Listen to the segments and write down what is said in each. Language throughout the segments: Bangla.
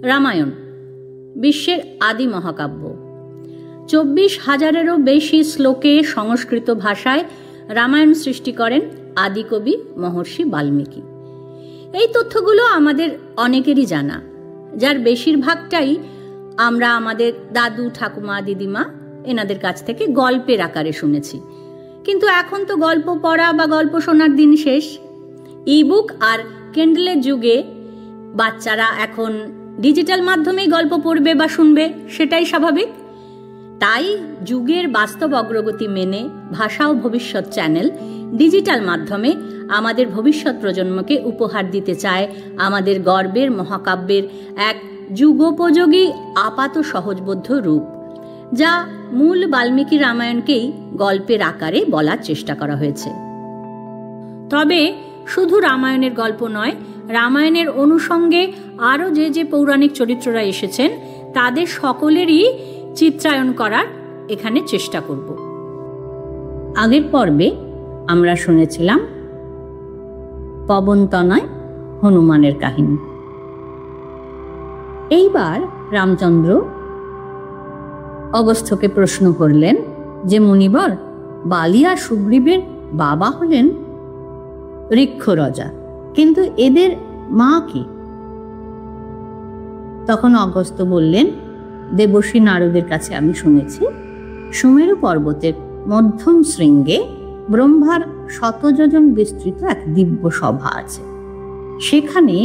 রামায়ণ বিশ্বের আদি মহাকাব্য। 24,000-এরও বেশি শ্লোকে সংস্কৃত ভাষায় রামায়ণ সৃষ্টি করেন আদিকবি মহর্ষি বাল্মীকি। এই তথ্যগুলো আমাদের অনেকেরই জানা, যার বেশিরভাগটাই আমরা আমাদের দাদু, ঠাকুমা, দিদিমা এনাদের কাছ থেকে গল্পের আকারে শুনেছি। কিন্তু এখন তো গল্প পড়া বা গল্প শোনার দিন শেষ। ইবুক আর কেন্ডলের যুগে বাচ্চারা এখন ডিজিটাল মাধ্যমেই গল্প পড়বে বা শুনবে, সেটাই স্বাভাবিক। তাই যুগের বাস্তব অগ্রগতি মেনে ভাষা ও ভবিষ্যৎ চ্যানেল ডিজিটাল মাধ্যমে আমাদের ভবিষ্যৎ প্রজন্মকে উপহার দিতে চায় আমাদের গর্বের মহাকাব্যের এক যুগোপযোগী আপাত সহজবোধ্য রূপ, যা মূল বাল্মীকি রামায়ণকেই গল্পের আকারে বলার চেষ্টা করা হয়েছে। তবে শুধু রামায়ণের গল্প নয়, রামায়ণের অনুষঙ্গে আরও যে পৌরাণিক চরিত্ররা এসেছেন তাদের সকলেরই চিত্রায়ন করার এখানে চেষ্টা করব। আগের পর্বে আমরা শুনেছিলাম পবনতনয় হনুমানের কাহিনী। এইবার রামচন্দ্র অগস্ত্যকে প্রশ্ন করলেন যে, মুনিবর, বালি আর সুগ্রীবের বাবা হলেন ঋক্ষরজা, কিন্তু এদের মা কি? তখন অগস্ত্য বললেন, দেবর্ষি নারদের কাছে আমি শুনেছি সুমেরু পর্বতের মধ্যম শৃঙ্গে ব্রহ্মার 100 যোজন বিস্তৃত এক দিব্য সভা আছে। সেখানে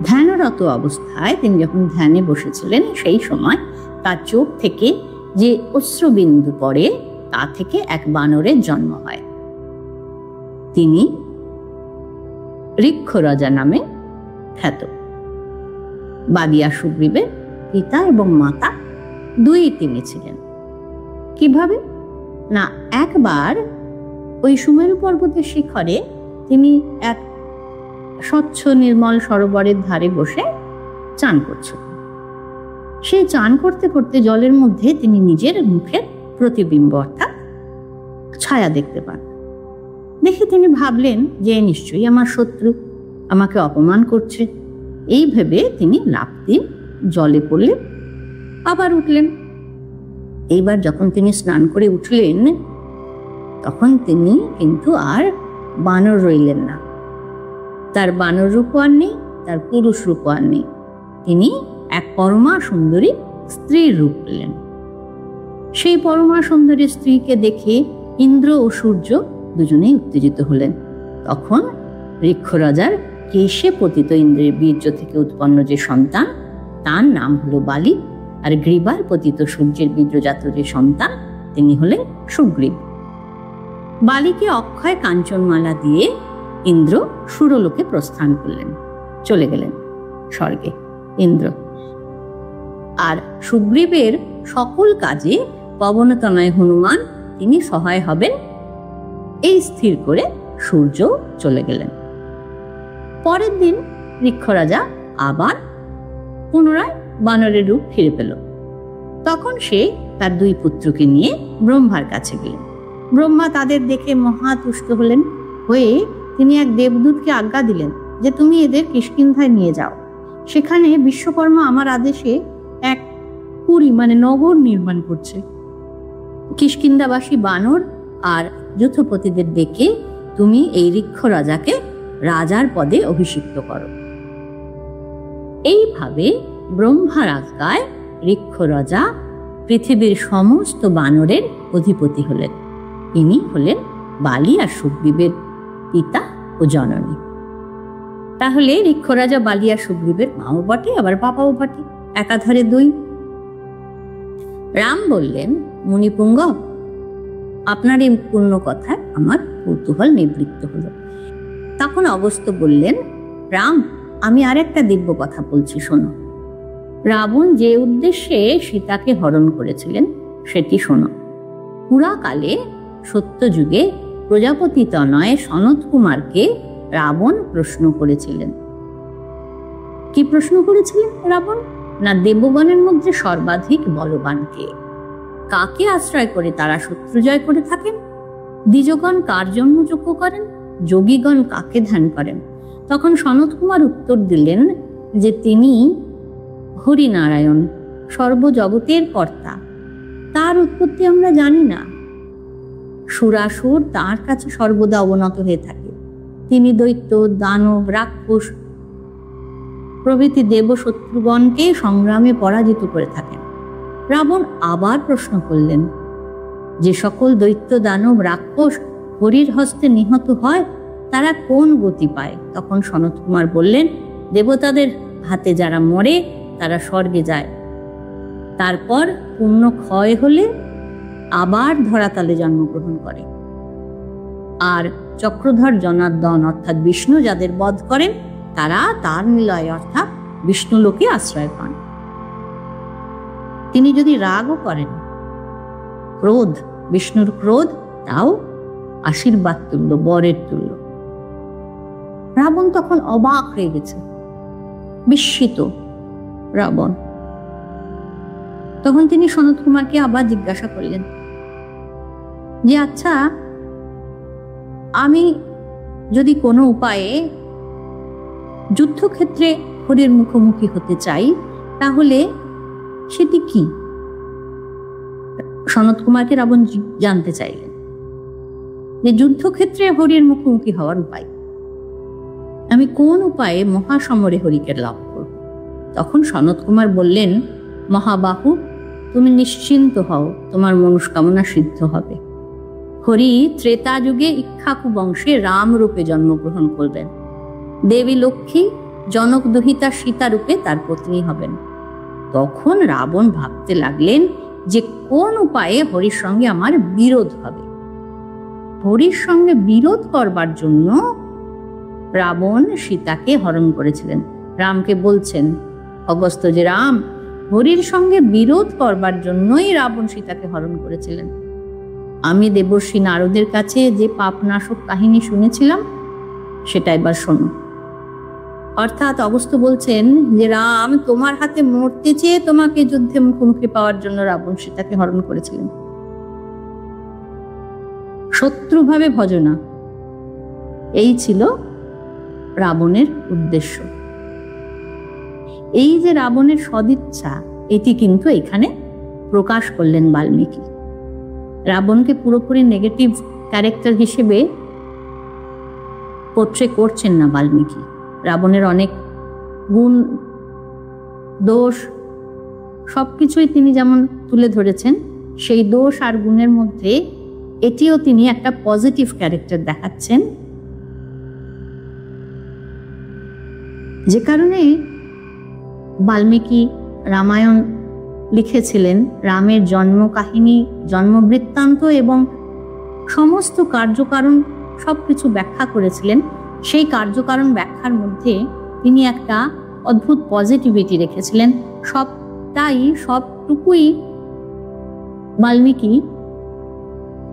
ধ্যানরত অবস্থায় তিনি যখন ধ্যানে বসেছিলেন, সেই সময় তার চোখ থেকে যে অশ্রুবিন্দু পড়ে তা থেকে এক বানরের জন্ম হয়। তিনি ঋক্ষরজা নামে খ্যাত। বালিয়া সুগ্রীবের পিতা এবং মাতা দুই তিনি ছিলেন। কিভাবে না, একবার ওই সুমেরু পর্বতের শিখরে তিনি এক স্বচ্ছ নির্মল সরোবরের ধারে বসে চান করছিলেন। সেই চান করতে করতে জলের মধ্যে তিনি নিজের মুখের প্রতিবিম্ব অর্থাৎ ছায়া দেখতে পান। দেখে তিনি ভাবলেন যে নিশ্চয়ই আমার শত্রু, আমাকে অপমান করছে। এই ভেবে তিনি লাফ দিয়ে জলে পড়লেন, আবার উঠলেন। এইবার যখন তিনি স্নান করে উঠলেন, তখন তিনি কিন্তু আর বানর রইলেন না। তার বানর রূপ আর নেই, তার পুরুষ রূপ আর নেই। তিনি এক পরমা সুন্দরী স্ত্রীর রূপ পেলেন। সেই পরমা সুন্দরী স্ত্রীকে দেখে ইন্দ্র ও সূর্য দুজনেই উত্তেজিত হলেন। তখন ঋক্ষরাজার কেশে পতিত ইন্দ্রের বীর্য থেকে উৎপন্ন যে সন্তান, তার নাম হলো বালি, আর গ্রীবার পতিত সূর্যের বীর্যজাত যে সন্তান, তিনি হলেন সুগ্রীব। বালিকে অক্ষয় কাঞ্চনমালা দিয়ে ইন্দ্র সুরলোকে প্রস্থান করলেন, চলে গেলেন স্বর্গে ইন্দ্র। আর সুগ্রীবের সকল কাজে পবনতনয় হনুমান তিনি সহায় হবেন, এই স্থির করে সূর্য চলে গেলেন। পরের দিন ঋক্ষরাজা আবার পুনরায় বানরের রূপ ফিরে পেল। তখন সে তার দুই পুত্রকে নিয়ে ব্রহ্মার কাছে গেলেন। ব্রহ্মা তাদের দেখে মহা তুষ্ট হলেন। হয়ে তিনি এক দেবদূতকে আজ্ঞা দিলেন যে, তুমি এদের কিষ্কিন্ধায় নিয়ে যাও। সেখানে বিশ্বকর্মা আমার আদেশে এক পুরী নগর নির্মাণ করছে। কিষ্কিন্ধাবাসী বানর আর যূথপতিদের ডেকে তুমি এই ঋক্ষরাজাকে রাজার পদে অভিষিক্ত করো। এইভাবে ব্রহ্মার আজ্ঞায় ঋক্ষরাজা পৃথিবীর সমস্ত বানরের অধিপতি হলেন। ইনি হলেন বালি আর সুগ্রীবের পিতা ও জননী। তাহলে ঋক্ষরাজা বালি আর সুগ্রীবের মাও বটে, আবার বাবাও বটে, একাধারে দুই। রাম বললেন, মুনিপুঙ্গ, আপনার এই পূর্ণ কথায় আমার কৌতূহল নিবৃত্ত হলো। তখন অগস্ত্য বললেন, রাম, আমি আর একটা দিব্য কথা বলছি, শোনো। রাবণ যে উদ্দেশ্যে সীতাকে হরণ করেছিলেন সেটি শোনো। পুরাকালে সত্যযুগে প্রজাপতি তনয় সনত কুমারকে রাবণ প্রশ্ন করেছিলেন। কি প্রশ্ন করেছিলেন রাবণ? না, দেবগণের মধ্যে সর্বাধিক বলবান কে? কাকে আশ্রয় করে তারা শত্রু জয় করে থাকেন? দ্বিজগণ কার জন্য যজ্ঞ করেন? যোগীগণ কাকে ধ্যান করেন? তখন সনত কুমার উত্তর দিলেন যে তিনি হরিনারায়ণ সর্বজগতের কর্তা, তার উৎপত্তি আমরা জানি না। সুরাসুর তার কাছে সর্বদা অবনত হয়ে থাকে। তিনি দৈত্য, দানব, রাক্ষস প্রভৃতি দেব শত্রুগণকে সংগ্রামে পরাজিত করে থাকেন। রাবণ আবার প্রশ্ন করলেন, যে সকল দৈত্য, দানব, রাক্ষস হরির হস্তে নিহত হয় তারা কোন গতি পায়? তখন সনত কুমার বললেন, দেবতাদের হাতে যারা মরে তারা স্বর্গে যায়, তারপর পুণ্য ক্ষয় হলে আবার ধরাতলে জন্মগ্রহণ করে। আর চক্রধর জনার্দন অর্থাৎ বিষ্ণু যাদের বধ করেন তারা তার নিলয় অর্থাৎ বিষ্ণুলোকে আশ্রয় পান। তিনি যদি রাগও করেন, ক্রোধ, বিষ্ণুর ক্রোধ, তাও আশীর্বাদ তুল্য, বরের তুল্য। রাবণ তখন অবাক হয়ে গেছে, বিস্মিত রাবণ। তখন তিনি সনত কুমারকে আবার জিজ্ঞাসা করলেন যে, আচ্ছা, আমি যদি কোনো উপায়ে যুদ্ধক্ষেত্রে হরির মুখোমুখি হতে চাই তাহলে সেটি কি? সনত কুমারকে রাবণ জানতে চাইলেন যে যুদ্ধক্ষেত্রে হরির মুখোমুখি হওয়ার উপায়, আমি কোন উপায়ে মহাসমরে হরিকে লাভ করব? তখন সনত কুমার বললেন, মহাবাহু, তুমি নিশ্চিন্ত হও, তোমার মনস্কামনা সিদ্ধ হবে। হরি ত্রেতা যুগে ইক্ষ্বাকু বংশে রাম রূপে জন্মগ্রহণ করবেন। দেবী লক্ষ্মী জনক দহিতা সীতা রূপে তার পত্নী হবেন। তখন রাবণ ভাবতে লাগলেন যে কোন উপায়ে হরির সঙ্গে আমার বিরোধ হবে। হরির সঙ্গে বিরোধ করবার জন্য রাবণ সীতাকে হরণ করেছিলেন। রামকে বলছেন অগস্ত্য যে, রাম, হরির সঙ্গে বিরোধ করবার জন্যই রাবণ সীতাকে হরণ করেছিলেন। আমি দেবর্ষি নারদের কাছে যে পাপনাশক কাহিনী শুনেছিলাম সেটা এবার শোনো। অর্থাৎ অগস্ত্য বলছেন যে, রাম, তোমার হাতে মরতে চেয়ে তোমাকে যুদ্ধে মুখোমুখি পাওয়ার জন্য রাবণ সীতাকে হরণ করেছিলেন। শত্রুভাবে ভজনা, এই ছিল রাবণের উদ্দেশ্য। এই যে রাবণের সদিচ্ছা, এটি কিন্তু এখানে প্রকাশ করলেন বাল্মীকি। রাবণকে পুরোপুরি নেগেটিভ ক্যারেক্টার হিসেবে পোট্রে করছেন না বাল্মীকি। রাবণের অনেক গুণ, দোষ, সবকিছুই তিনি যেমন তুলে ধরেছেন, সেই দোষ আর গুণের মধ্যে এটিও তিনি একটা পজিটিভ ক্যারেক্টার দেখাচ্ছেন, যে কারণে বাল্মীকি রামায়ণ লিখেছিলেন। রামের জন্ম কাহিনী, জন্মবৃত্তান্ত এবং সমস্ত কার্যকারণ সবকিছু ব্যাখ্যা করেছিলেন। সেই কার্যকারণ ব্যাখ্যার মধ্যে তিনি একটা অদ্ভুত পজিটিভিটি রেখেছিলেন। সবটুকুই বাল্মীকি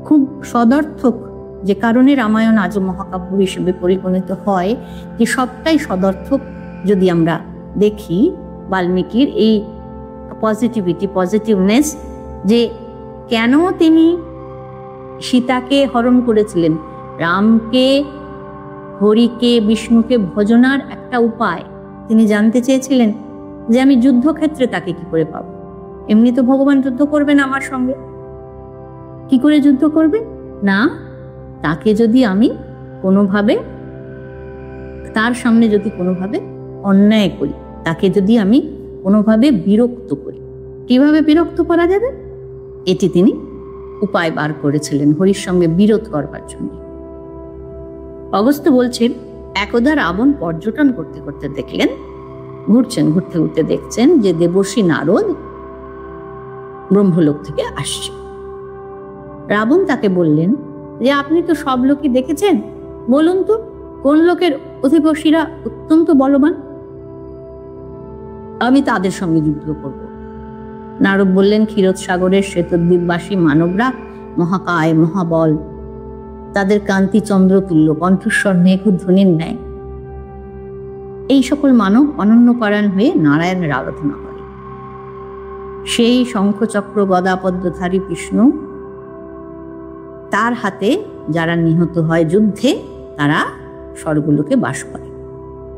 খুব সদর্থক, যে কারণে রামায়ণ আজও মহাকাব্য হিসেবে পরিগণিত হয়, যে সবটাই সদর্থক। যদি আমরা দেখি বাল্মীকির এই পজিটিভিটি, পজিটিভনেস, যে কেন তিনি সীতাকে হরণ করেছিলেন, রামকে, হরিকে, বিষ্ণুকে ভজনার একটা উপায় তিনি জানতে চেয়েছিলেন, যে আমি যুদ্ধক্ষেত্রে তাকে কি করে পাবো। এমনি তো ভগবান যুদ্ধ করবেন আমার সঙ্গে, কি করে যুদ্ধ করবে না, তাকে যদি আমি কোনোভাবে, তার সামনে যদি কোনোভাবে অন্যায় করি, তাকে যদি আমি কোনোভাবে বিরক্ত করি, কিভাবে বিরক্ত করা যাবে, এটি তিনি উপায় বার করেছিলেন হরির সঙ্গে বিরোধ করবার জন্য। অগস্ত্য বলছেন, একদা রাবণ পর্যটন করতে করতে দেখলেন, ঘুরতে ঘুরতে দেখছেন যে দেবর্ষি নারদ ব্রহ্মলোক থেকে আসছে। রাবণ তাকে বললেন যে, আপনি তো সব লোকই দেখেছেন, বলুন তো কোন লোকের অধিপতিরা অত্যন্ত বলবান, আমি তাদের সঙ্গে যুদ্ধ করব। নারদ বললেন, ক্ষীরোদসাগরের শ্বেতদ্বীপবাসী মানবরা মহাকায়, মহাবল, তাদের কান্তি চন্দ্রতুল্য, কণ্ঠস্বর মেঘধ্বনির ন্যায়। এই সকল মানব অনন্যপরায়ণ হয়ে নারায়ণের আরাধনা করে। সেই শঙ্খচক্র গদাপদ্মধারী বিষ্ণু, তার হাতে যারা নিহত হয় যুদ্ধে, তারা স্বর্গলোকে বাস করে।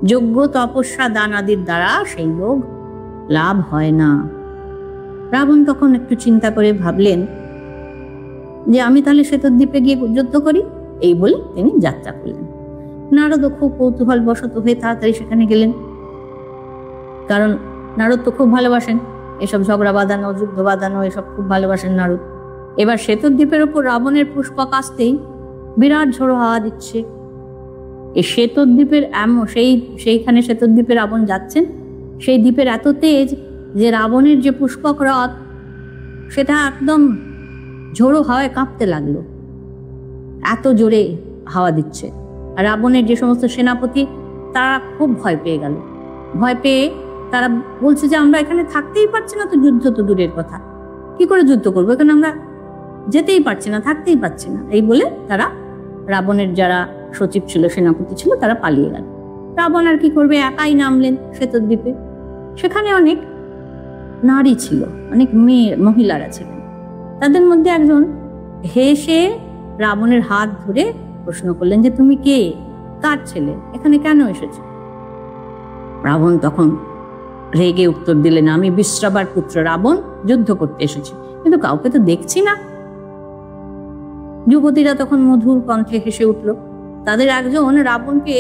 যজ্ঞ, তপস্যা, দান আদির দ্বারা সেই লোক লাভ হয় না। রাবণ তখন একটু চিন্তা করে ভাবলেন যে আমি তাহলে শ্বেতদ্বীপে গিয়ে যুদ্ধ করি। এই বলে তিনি যাত্রা করলেন। নারদ খুব কৌতূহল বশত হয়ে তাড়াতাড়ি সেখানে গেলেন, কারণ নারদ তো খুব ভালোবাসেন এসব ঝগড়া বাঁধানো, যুদ্ধ বাঁধানো, এসব খুব ভালোবাসেন নারদ। এবার শ্বেতদ্বীপের ওপর রাবণের পুষ্পক আসতেই বিরাট ঝোড়ো হাওয়া দিচ্ছে। এই শ্বেতদ্বীপের সেইখানে শ্বেতদ্বীপে রাবণ যাচ্ছেন, সেই দ্বীপের এত তেজ যে রাবণের যে পুষ্পক রথ সেটা একদম ঝোড়ো হাওয়ায় কাঁপতে লাগলো, এত জোরে হাওয়া দিচ্ছে। আর রাবণের যে সমস্ত সেনাপতি তারা খুব ভয় পেয়ে গেল। ভয় পেয়ে তারা বলছে যে আমরা এখানে থাকতেই পারছি না, তো যুদ্ধ তো দূরের কথা, কি করে যুদ্ধ করবো, এখানে আমরা যেতেই পারছি না, থাকতেই পারছি না। এই বলে তারা, রাবণের যারা সচিব ছিল, সেনাপতি ছিল, তারা পালিয়ে গেল। রাবণ আর কি করবে, একাই নামলেন শ্বেতদ্বীপে। সেখানে অনেক নারী ছিল, অনেক মহিলারা ছিলেন। তাদের মধ্যে একজন হেসে রাবণের হাত ধরে প্রশ্ন করলেন যে তুমি কে, কার ছেলে, এখানে কেন এসেছো? রাবণ তখন রেগে উত্তর দিলেন, আমি বিশ্রাবার পুত্র রাবণ, যুদ্ধ করতে এসেছি, কিন্তু কাউকে তো দেখছি না। যুবতীরা তখন মধুর কণ্ঠে হেসে উঠল। তাদের একজন রাবণকে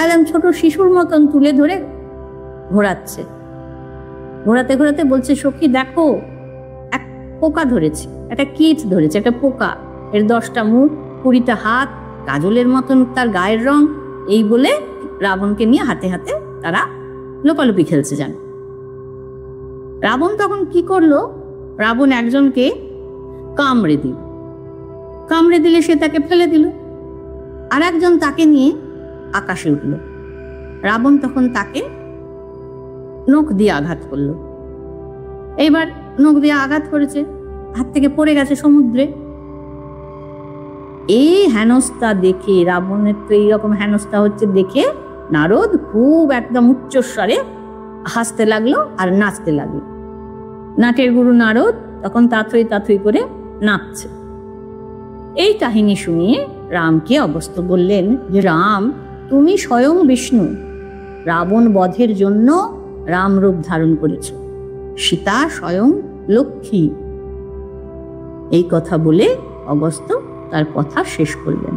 একদম ছোট শিশুর মতন তুলে ধরে ঘোরাচ্ছে, ঘোরাতে ঘোরাতে বলছে, সখী দেখো, এক পোকা ধরেছে, একটা কীট ধরেছে, একটা পোকা, এর 10টা মুখ, 20টা হাত, কাজলের মতন তার গায়ের রং। এই বলে রাবণকে নিয়ে হাতে হাতে তারা লোপালুপি খেলছে। যান রাবণ তখন কি করলো, রাবণ একজনকে কামড়ে দিল, কামড়ে দিলে সে তাকে ফেলে দিল। আর একজন তাকে নিয়ে আকাশে উঠল। রাবণ তখন তাকে নখ দিয়ে আঘাত করলো। এইবার নখ দিয়ে আঘাত করেছে, হাত থেকে পড়ে গেছে সমুদ্রে। এই হেনস্থা দেখে, রাবণের তো এইরকম হেনস্থা হচ্ছে দেখে, নারদ খুব একদম উচ্চস্বরে হাসতে লাগলো আর নাচতে লাগলো। নাটের গুরু নারদ তখন তাথই তাথই করে নাচছে। এই কাহিনী শুনিয়ে রামকে অবস্থ বললেন যে রাম, তুমি স্বয়ং বিষ্ণু, রাবণ বধের জন্য রাম রূপ ধারণ করেছ, সীতা স্বয়ং লক্ষ্মী। এই কথা বলে অগস্ত্য তার কথা শেষ করলেন।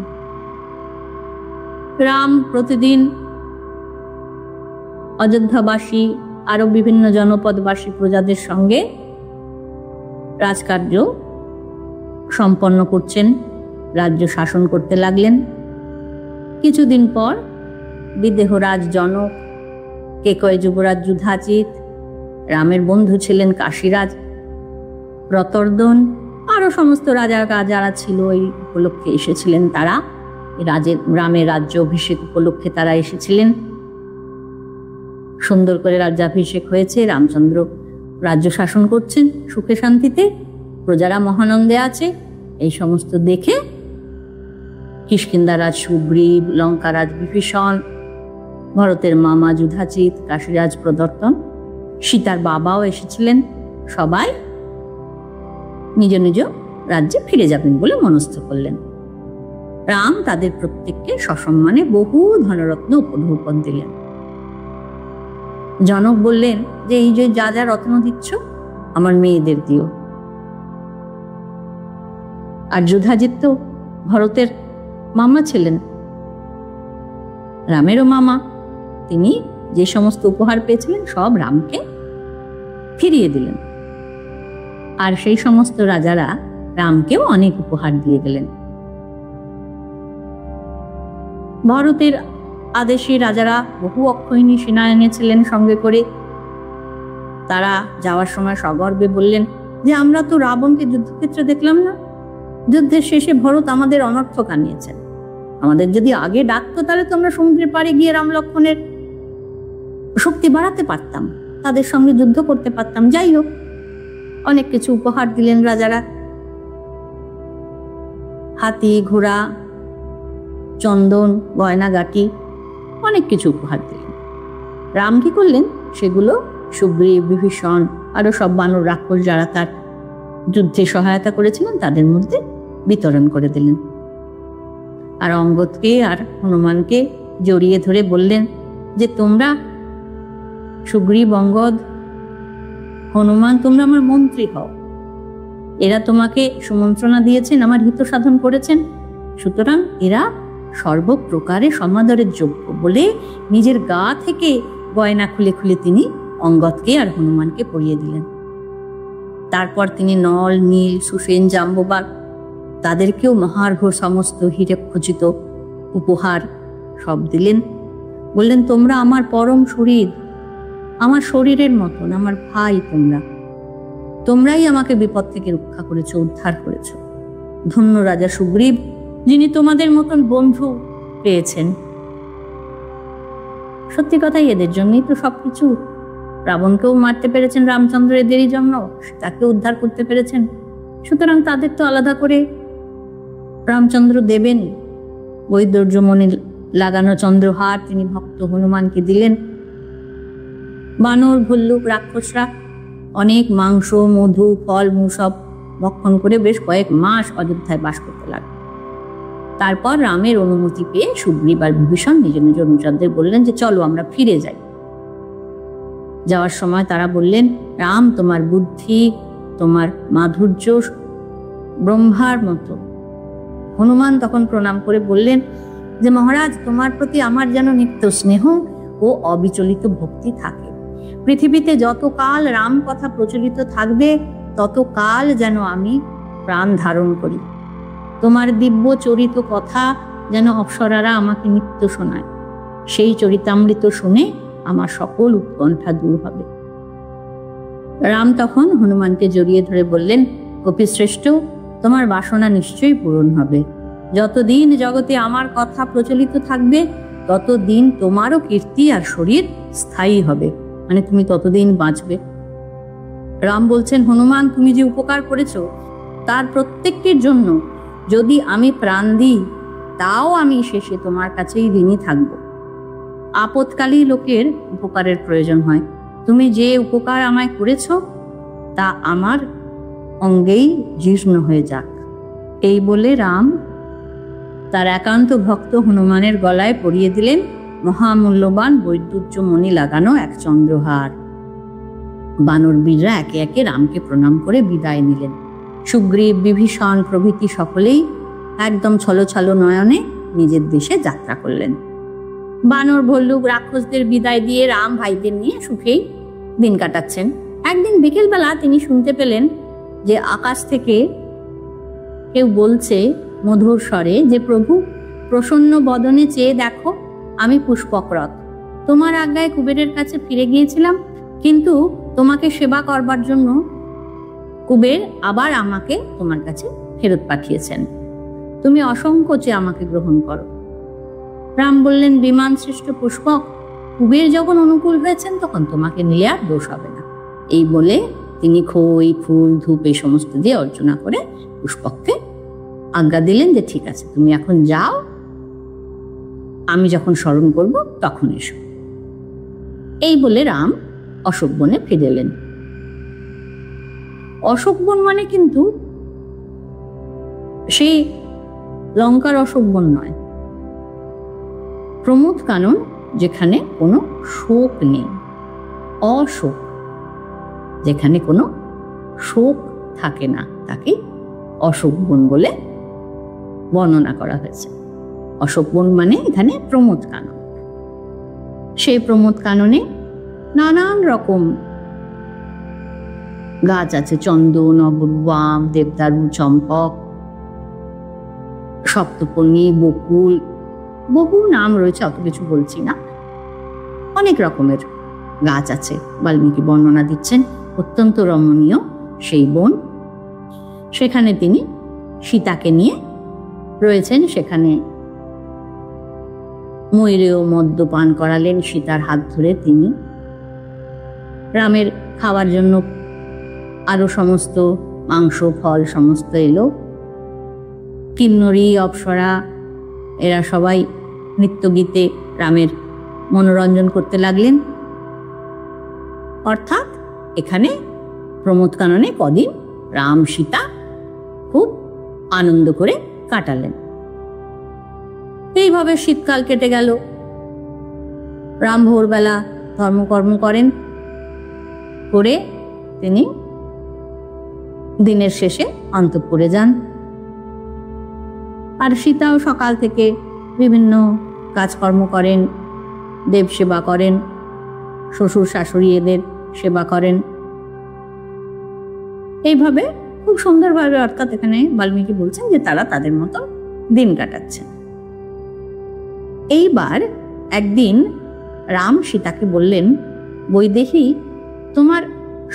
রাম প্রতিদিন অযোধ্যাবাসী আরো বিভিন্ন জনপদবাসী প্রজাদের সঙ্গে রাজকার্য সম্পন্ন করছেন, রাজ্য শাসন করতে লাগলেন। কিছুদিন পর বিদেহরাজ জনক, কেকয় যুবরাজ যুধাজিৎ, রামের বন্ধু ছিলেন কাশীরাজ প্রতর্দন, আরো সমস্ত রাজারা যারা ছিল এই উপলক্ষে এসেছিলেন। তারা রামের রাজ্য অভিষেক উপলক্ষে তারা এসেছিলেন। সুন্দর করে রাজ্যাভিষেক হয়েছে, রামচন্দ্র রাজ্য শাসন করছেন সুখে শান্তিতে, প্রজারা মহানন্দে আছে। এই সমস্ত দেখে কিষ্কিন্ধারাজ সুগ্রীব, লঙ্কারাজ বিভীষণ, ভরতের মামা যুধাজিৎ, কাশীরাজ প্রদর্তন, সীতার বাবাও এসেছিলেন। সবাই নিজ নিজ রাজ্যে ফিরে যাবেন বলে মনস্থ করলেন। রাম তাদের প্রত্যেককে সসম্মানে বহু ধনরত্ন উপঢৌকন দিলেন। জনক বললেন যে এই যে যা যা রত্ন দিচ্ছ আমার মেয়েদের দিও। আর যুধাজিৎ তো ভরতের মামা ছিলেন, রামেরও মামা, তিনি যে সমস্ত উপহার পেয়েছিলেন সব রামকে ফিরিয়ে দিলেন। আর সেই সমস্ত রাজারা রামকেও অনেক উপহার দিয়ে গেলেন। ভরতের আদেশে রাজারা বহু অক্ষয়িণী সেনা এনেছিলেন সঙ্গে করে। তারা যাওয়ার সময় সগর্বে বললেন যে আমরা তো রাবণকে যুদ্ধক্ষেত্রে দেখলাম না, যুদ্ধের শেষে ভরত আমাদের অনর্থক আনিয়েছেন, আমাদের যদি আগে ডাকতো তাহলে তো আমরা সমুদ্রের পাড়ে গিয়ে রাম লক্ষ্মণের শক্তি বাড়াতে পারতাম, তাদের সঙ্গে যুদ্ধ করতে পারতাম। যাই হোক, অনেক কিছু উপহার দিলেন রাজারা, হাতি, ঘোড়া, চন্দন, গয়নাগাটি, অনেক কিছু উপহার দিলেন। রাম কি করলেন, সেগুলো সুগ্রীব, বিভীষণ, আরো সব বানর রাক্ষস যারা তার যুদ্ধে সহায়তা করেছিলেন তাদের মধ্যে বিতরণ করে দিলেন। আর অঙ্গদকে আর হনুমানকে জড়িয়ে ধরে বললেন যে তোমরা সুগ্রীব, অঙ্গদ, হনুমান, তোমরা আমার মন্ত্রী হও। এরা তোমাকে সুমন্ত্রণা দিয়েছেন, আমার হিত সাধন করেছেন, সুতরাং এরা সর্বপ্রকারে সমাদরের যোগ্য বলে নিজের গা থেকে গয়না খুলে খুলে তিনি অঙ্গদকে আর হনুমানকে পরিয়ে দিলেন। তারপর তিনি নল, নীল, সুসেন, জাম্ববাগ তাদেরকেও মহার্ঘ সমস্ত হীরে খচিত উপহার সব দিলেন। বললেন, তোমরা আমার পরম শরীর, আমার শরীরের মতন, আমার ভাই তোমরাই আমাকে বিপদ থেকে রক্ষা করেছো, উদ্ধার করেছো। ধন্য রাজা সুগ্রীব, যিনি তোমাদের মতন বন্ধু পেয়েছেন। সত্যি কথাই, এদের জন্যই তো সবকিছু। রাবণকেও মারতে পেরেছেন রামচন্দ্র এদেরই জন্য, তাকে উদ্ধার করতে পেরেছেন, সুতরাং তাদের তো আলাদা করে রামচন্দ্র দেবেনই। বৈদর্যমণি লাগানো চন্দ্রহার তিনি ভক্ত হনুমানকে দিলেন। বানর, ভল্লুক, রাক্ষসরা অনেক মাংস, মধু, ফল সব ভক্ষণ করে বেশ কয়েক মাস অযোধ্যায় বাস করতে লাগলো। তারপর রামের অনুমতি পেয়ে সুগ্রীব আর বিভীষণ নিজ নিজ অনুচরদের বললেন যে চলো আমরা ফিরে যাই। যাওয়ার সময় তারা বললেন, রাম, তোমার বুদ্ধি, তোমার মাধুর্য ব্রহ্মার মতো। হনুমান তখন প্রণাম করে বললেন যে মহারাজ, তোমার প্রতি আমার যেন নিত্য স্নেহ ও অবিচলিত ভক্তি থাকে। পৃথিবীতে যতকাল রাম কথা প্রচলিত থাকবে ততকাল যেন আমি প্রাণ ধারণ করি। তোমার দিব্য চরিত কথা যেন অপ্সরারা আমাকে নিত্য শোনায়। সেই চরিতামৃত শুনে আমার সকল উৎকণ্ঠা দূর হবে। রাম তখন হনুমানকে জড়িয়ে ধরে বললেন, কপিশ্রেষ্ঠ, তোমার বাসনা নিশ্চয়ই পূরণ হবে। যতদিন জগতে আমার কথা প্রচলিত থাকবে ততদিন তোমারও কীর্তি আর শরীর স্থায়ী হবে, মানে তুমি ততদিন বাঁচবে। রাম বলছেন, হনুমান, তুমি যে উপকার করেছো তার প্রত্যেকটির জন্য যদি আমি প্রাণ দিই তাও আমি শেষে তোমার কাছেই ঋণী থাকবো। আপৎকালেই লোকের উপকারের প্রয়োজন হয়। তুমি যে উপকার আমায় করেছো তা আমার অঙ্গেই জীর্ণ হয়ে যাক। এই বলে রাম তার একান্ত ভক্ত হনুমানের গলায় পরিয়ে দিলেন মহামূল্যবান বৈদুর্যমণি লাগানো এক চন্দ্রহার। বানরবীররা একে একে রামকে প্রণাম করে বিদায় নিলেন। সুগ্রীব, বিভীষণ প্রভৃতি সকলেই একদম ছলছালো নয়নে নিজের দেশে যাত্রা করলেন। বানর, ভল্লুক, রাক্ষসদের বিদায় দিয়ে রাম ভাইদের নিয়ে সুখেই দিন কাটাচ্ছেন। একদিন বিকেলবেলা তিনি শুনতে পেলেন যে আকাশ থেকে কেউ বলছে মধুর স্বরে যে প্রভু, প্রসন্ন বদনে চেয়ে দেখো, আমি পুষ্পকরথ। তোমার আজ্ঞায় কুবেরের কাছে ফিরে গিয়েছিলাম, কিন্তু তোমাকে সেবা করবার জন্য কুবের আবার আমাকে তোমার কাছে ফেরত পাঠিয়েছেন। তুমি অসংকোচে আমাকে গ্রহণ করো। রাম বললেন, বিমান শ্রেষ্ঠ পুষ্পক, কুবের যখন অনুকূল হয়েছেন তখন তোমাকে নিলে আর দোষ হবে না। এই বলে তিনি খই, ফুল, ধূপ এই সমস্ত দিয়ে অর্চনা করে পুষ্পককে আজ্ঞা দিলেন যে ঠিক আছে, তুমি এখন যাও, আমি যখন স্মরণ করব তখন এসো। এই বলে রাম অশোক বনে ফিরে এলেন। অশোক বন মানে কিন্তু সেই লঙ্কার অশোক বন নয়, প্রমোদ কানন, যেখানে কোনো শোক নেই, অশোক, যেখানে কোনো শোক থাকে না, তাকে অশোক বন বলে বর্ণনা করা হয়েছে। অশোক বন মানে এখানে প্রমোদ কানন। সেই প্রমোদ কাননে নানান রকম গাছ আছে, চন্দন, অবুর্বাম, দেবদারু, চম্পক, সপ্তপর্ণী, বকুল, বহু নাম রয়েছে, অত কিছু বলছি না। অনেক রকমের গাছ আছে, বাল্মীকি বর্ণনা দিচ্ছেন। অত্যন্ত রমণীয় সেই বন। সেখানে তিনি সীতাকে নিয়ে রয়েছেন। সেখানে ময়ূরেও মদ্যপান করালেন সীতার হাত ধরে তিনি। রামের খাওয়ার জন্য আরো সমস্ত মাংস, ফল সমস্ত এলো। কিন্নরী, অপ্সরা এরা সবাই নৃত্যগীতে রামের মনোরঞ্জন করতে লাগলেন। অর্থাৎ এখানে প্রমোদ কাননে কদিন রাম সীতা খুব আনন্দ করে কাটালেন। এইভাবে শীতকাল কেটে গেল। রাম ভোরবেলা ধর্মকর্ম করেন, করে তিনি দিনের শেষে অন্তঃপুরে যান। আর সীতাও সকাল থেকে বিভিন্ন কাজকর্ম করেন, দেব সেবা করেন, শ্বশুর শাশুড়ি এদের সেবা করেন। এইভাবে খুব সুন্দরভাবে, অর্থাৎ এখানে বাল্মীকি বলছেন যে তারা তাদের মতো দিন কাটাচ্ছেন। এইবার একদিন রাম সীতাকে বললেন, বৈদেহী, তোমার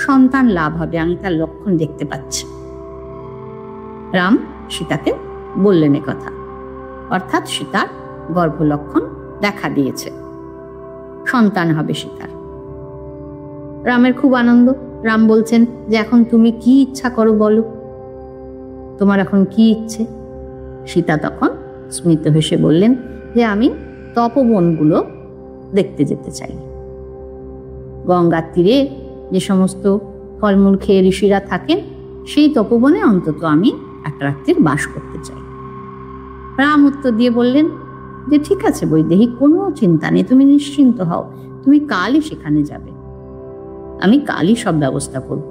সন্তান লাভ হবে, আমি তার লক্ষণ দেখতে পাচ্ছি। রাম সীতাকে বললেন কথা, অর্থাৎ সীতার গর্ভলক্ষণ দেখা দিয়েছে, সন্তান হবে সীতার। রামের খুব আনন্দ। রাম বলছেন যে এখন তুমি কি ইচ্ছা করো বলো, তোমার এখন কি ইচ্ছে? সীতা তখন স্মিত হেসে বললেন যে আমি তপবনগুলো দেখতে যেতে চাই। গঙ্গার তীরে যে সমস্ত ফলমূল খেয়ে ঋষিরা থাকেন, সেই তপবনে অন্তত আমি এক রাত্রির বাস করতে চাই। রাম উত্তর দিয়ে বললেন যে ঠিক আছে বৈদেহী, কোনো চিন্তা নেই, তুমি নিশ্চিন্ত হও, তুমি কালই সেখানে যাবে, আমি কালই সব ব্যবস্থা করব।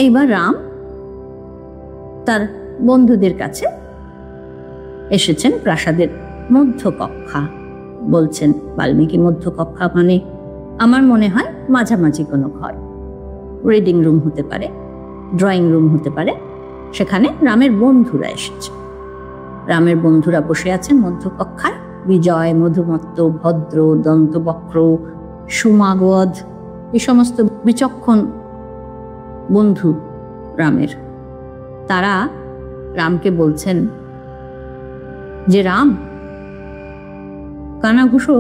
এইবার রাম তার বন্ধুদের কাছে এসেছেন প্রাসাদের মধ্যকক্ষা। বলছেন বাল্মীকি মধ্যকক্ষা মানে আমার মনে হয় মাঝামাঝি কোনো ঘর, রিডিং রুম হতে পারে, ড্রয়িং রুম হতে পারে। সেখানে রামের বন্ধুরা এসেছে। রামের বন্ধুরা বসে আছেন মধ্যকক্ষায়। বিজয়, মধুমত্ত, ভদ্র, দন্তবক্র, সুমাগধ, এই সমস্ত বিচক্ষণ বন্ধু রামের। তারা রামকে বলছেন যে রাম, কানাঘুষো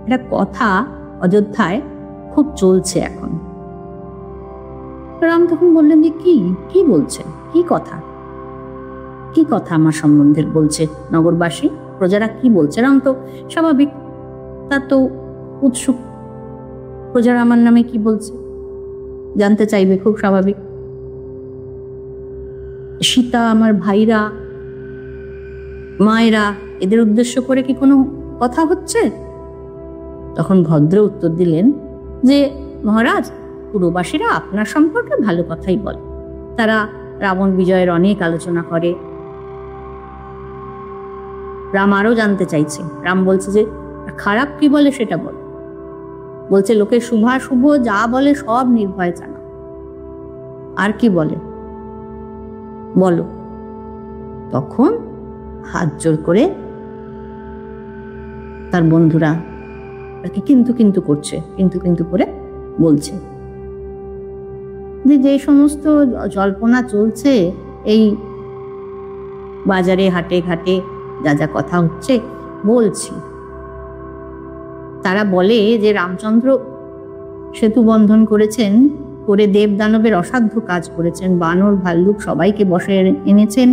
একটা কথা অযোধ্যায় খুব চলছে এখন। রাম তখন বললেন যে কি কি বলছেন, কি কথা, কি কথা আমার সম্বন্ধে বলছে নগরবাসী, প্রজারা কি বলছে? রাম তো স্বাভাবিক, তার তো উৎসুক, প্রজারা আমার নামে কি বলছে জানতে চাইবে, খুব স্বাভাবিক। সীতা, আমার ভাইরা, মায়েরা, এদের উদ্দেশ্য করে কি কোনো কথা হচ্ছে? তখন ভদ্র উত্তর দিলেন যে মহারাজ, পুরবাসীরা আপনার সম্পর্কে ভালো কথাই বলে, তারা রাবণ বিজয়ের অনেক আলোচনা করে। রাম আরো জানতে চাইছে। রাম বলছে যে খারাপ কি বলে সেটা বল। বলছে লোকে শুভাশুভ যা বলে সব নির্ভয় জানা। আর কি বলে বলো। তখন হাত জোর করে তার বন্ধুরা আর কি কিন্তু কিন্তু করছে, কিন্তু কিন্তু করে বলছে যে সমস্ত জল্পনা চলছে এই বাজারে হাটে ঘাটে, যা যা কথা হচ্ছে বলছি। তারা বলে যে রামচন্দ্র সেতু বন্ধন করেছেন, করে দেব দানবের অসাধ্য কাজ করেছেন, বানর ভাল্লুক সবাইকে বশে এনেছেন,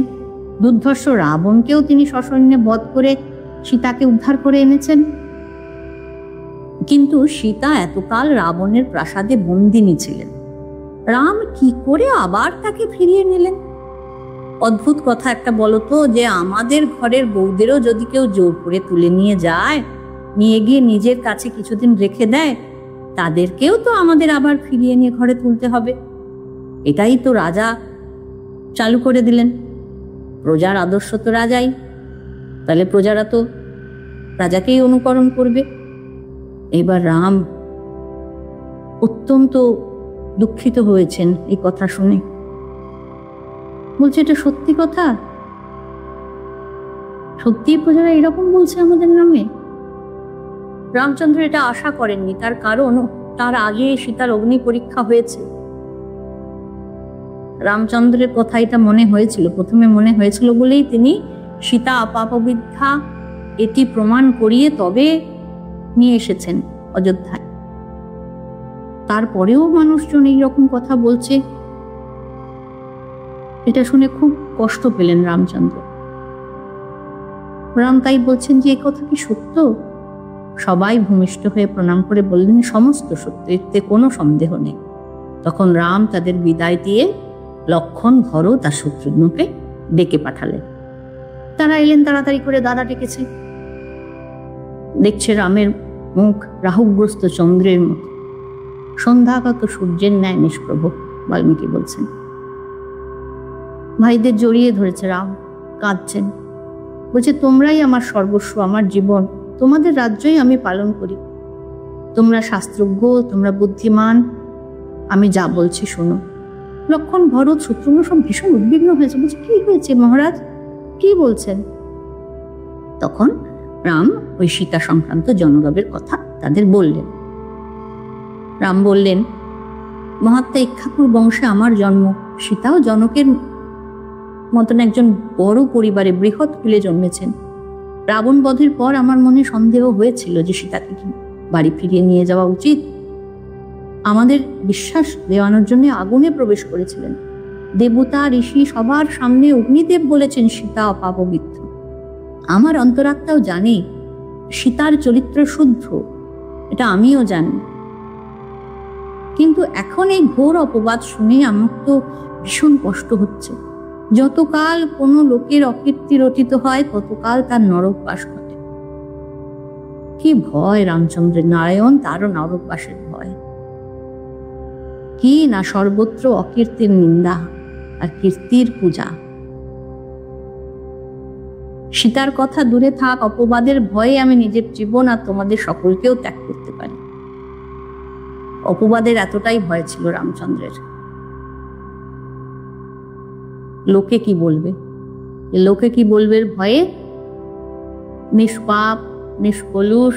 দুর্ধর্ষ রাবণকেও তিনি সসৈন্যে বধ করে সীতাকে উদ্ধার করে এনেছেন। কিন্তু সীতা এতকাল রাবণের প্রাসাদে বন্দিনী ছিলেন, রাম কি করে আবার তাকে ফিরিয়ে নিলেন? অদ্ভুত কথা একটা বলতো, যে আমাদের ঘরের বউদেরও যদি কেউ জোর করে তুলে নিয়ে যায়, নিয়ে গিয়ে নিজের কাছে কিছুদিন রেখে দেয়, তাদেরকেও তো আমাদের আবার ফিরিয়ে নিয়ে ঘরে তুলতে হবে। এটাই তো রাজা চালু করে দিলেন। প্রজার আদর্শ তো রাজাই, তাহলে প্রজারা তো রাজাকেই অনুকরণ করবে। এবার রাম অত্যন্ত দুঃখিত হয়েছেন এই কথা শুনে। বলছে এটা সত্যি কথা, সত্যি প্রজারা এরকম বলছে আমাদের নামে। রামচন্দ্র এটা আশা করেননি, তার কারণ তার আগে সীতার অগ্নি পরীক্ষা হয়েছে। রামচন্দ্রের কথা এটা মনে হয়েছিল, প্রথমে মনে হয়েছিল বলেই তিনি সীতা অপাপবিদ্যা এটি প্রমাণ করিয়ে তবে নিয়ে এসেছেন অযোধ্যায়। তারপরেও মানুষজন এইরকম কথা বলছে, এটা শুনে খুব কষ্ট পেলেন রামচন্দ্র। রাম তাই বলছেন যে এই কথা কি সত্য? সবাই ভূমিষ্ঠ হয়ে প্রণাম করে বললেন সমস্ত সত্য, এতে কোনো সন্দেহ নেই। তখন রাম তাদের বিদায় দিয়ে লক্ষণ, ভরত আর শত্রুঘ্নকে ডেকে পাঠালেন। তারা এলেন, তাড়াতাড়ি করে দ্বারা ডেকেছে। দেখছে রামের মুখ রাহুগ্রস্ত চন্দ্রের মতো, সন্ধ্যাগত সূর্যের ন্যায় নিষ্প্রভ। বাল্মীকি বলছেন। ভাইদের জড়িয়ে ধরেছে রাম, কাঁদছেন, বলছে তোমরাই আমার সর্বস্ব, আমার জীবন, তোমাদের রাজ্যই আমি পালন করি। তোমরা শাস্ত্রজ্ঞ, তোমরা বুদ্ধিমান, আমি যা বলছি শোনো। লক্ষণ, ভরত, শত্রুঘ্ন সব ভীষণ উদ্বিগ্ন হয়েছে, বলছে কি হয়েছে মহারাজ, কি বলছেন? তখন রাম ওই সীতা সংক্রান্ত জনরবের কথা তাদের বললেন। রাম বললেন, মহাত্মা ইক্ষ্বাকুর বংশে আমার জন্ম। সীতাও জনকের মতন একজন বড় পরিবারে বৃহৎ কুলে জন্মেছেন। রাবণ বধের পর আমার মনে সন্দেহ হয়েছিল যে সীতাকে কি বাড়ি ফিরিয়ে নিয়ে যাওয়া উচিত। আমাদের বিশ্বাস দেওয়ানোর জন্য আগুনে প্রবেশ করেছিলেন। দেবতা, ঋষি সবার সামনে অগ্নিদেব বলেছেন সীতা অপাপবিত্র। আমার অন্তরাত্মাও জানে সীতার চরিত্র শুদ্ধ, এটা আমিও জানি। কিন্তু এখন এই ঘোর অপবাদ শুনে আমার তো ভীষণ কষ্ট হচ্ছে। যতকাল কোনো লোকের অকীর্তি রটিত হয় ততকাল তার নরকবাস ঘটে। কি ভয় রামচন্দ্রের! নারায়ণ, তারও নরকবাসের ভয়। কি না সর্বত্র অকীর্তির নিন্দা আর কীর্তির পূজা। সীতার কথা দূরে থাক, অপবাদের ভয়ে আমি নিজের জীবন আর তোমাদের সকলকেও ত্যাগ করতে পারি। অপবাদের এতটাই ভয় ছিল রামচন্দ্রের। লোকে কি বলবে, লোকে কি বলবে ভয়ে নিষ্পাপ নিষ্কলুষ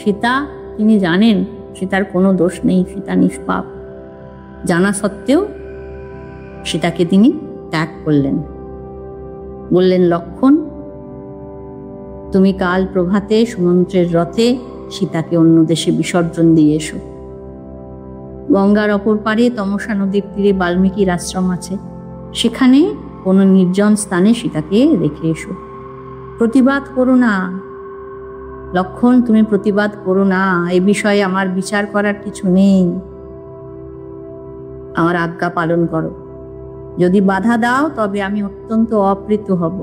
সীতা, তিনি জানেন সীতার কোনো দোষ নেই, সীতা নিষ্পাপ। জানা সত্ত্বেও সীতাকে তিনি ত্যাগ করলেন। বললেন, লক্ষণ, তুমি কাল প্রভাতে সুমন্ত্রের রথে সীতাকে অন্য দেশে বিসর্জন দিয়ে এসো। গঙ্গার অপর পারে তমসা নদীর তীরে বাল্মীকির আশ্রম আছে, সেখানে কোনো নির্জন স্থানে সীতাকে রেখে এসো। প্রতিবাদ করো না লক্ষণ, তুমি প্রতিবাদ করো না। এ বিষয়ে আমার বিচার করার কিছু নেই। আমার আজ্ঞা পালন করো। যদি বাধা দাও তবে আমি অত্যন্ত অপ্রীত হব।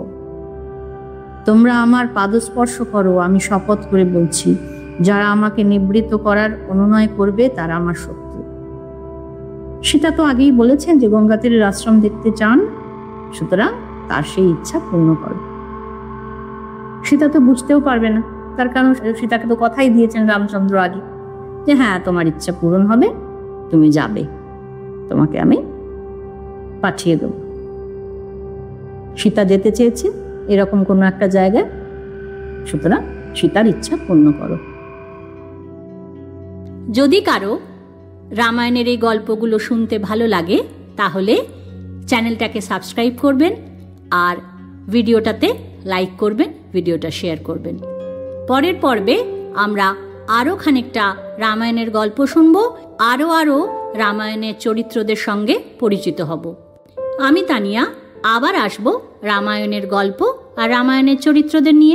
তোমরা আমার পাদস্পর্শ করো, আমি শপথ করে বলছি, যারা আমাকে নিবৃত্ত করার অনুনয় করবে তারা আমার শত্রু। সীতা তো আগেই বলেছেন যে গঙ্গা তীরের আশ্রম দেখতে চান, সুতরাং তার সেই ইচ্ছা পূর্ণ করো। সীতা তো বুঝতেও পারবে না, তার কারণ সীতাকে তো কথাই দিয়েছেন রামচন্দ্র আগে যে হ্যাঁ তোমার ইচ্ছা পূরণ হবে, তুমি যাবে, তোমাকে আমি পাঠিয়ে দেব। সীতা যেতে চেয়েছে এরকম কোনো একটা জায়গায়, সুতরাং সীতার ইচ্ছা পূর্ণ করো। যদি কারো রামায়ণের এই গল্পগুলো শুনতে ভালো লাগে তাহলে চ্যানেলটাকে সাবস্ক্রাইব করবেন আর ভিডিওটাতে লাইক করবেন, ভিডিওটা শেয়ার করবেন। পরের পর্বে আমরা আরও খানিকটা রামায়ণের গল্প শুনব, আরও রামায়ণের চরিত্রদের সঙ্গে পরিচিত হব। আমি তানিয়া আবার আসব রামায়ণের গল্প আর রামায়ণের চরিত্রদের নিয়ে।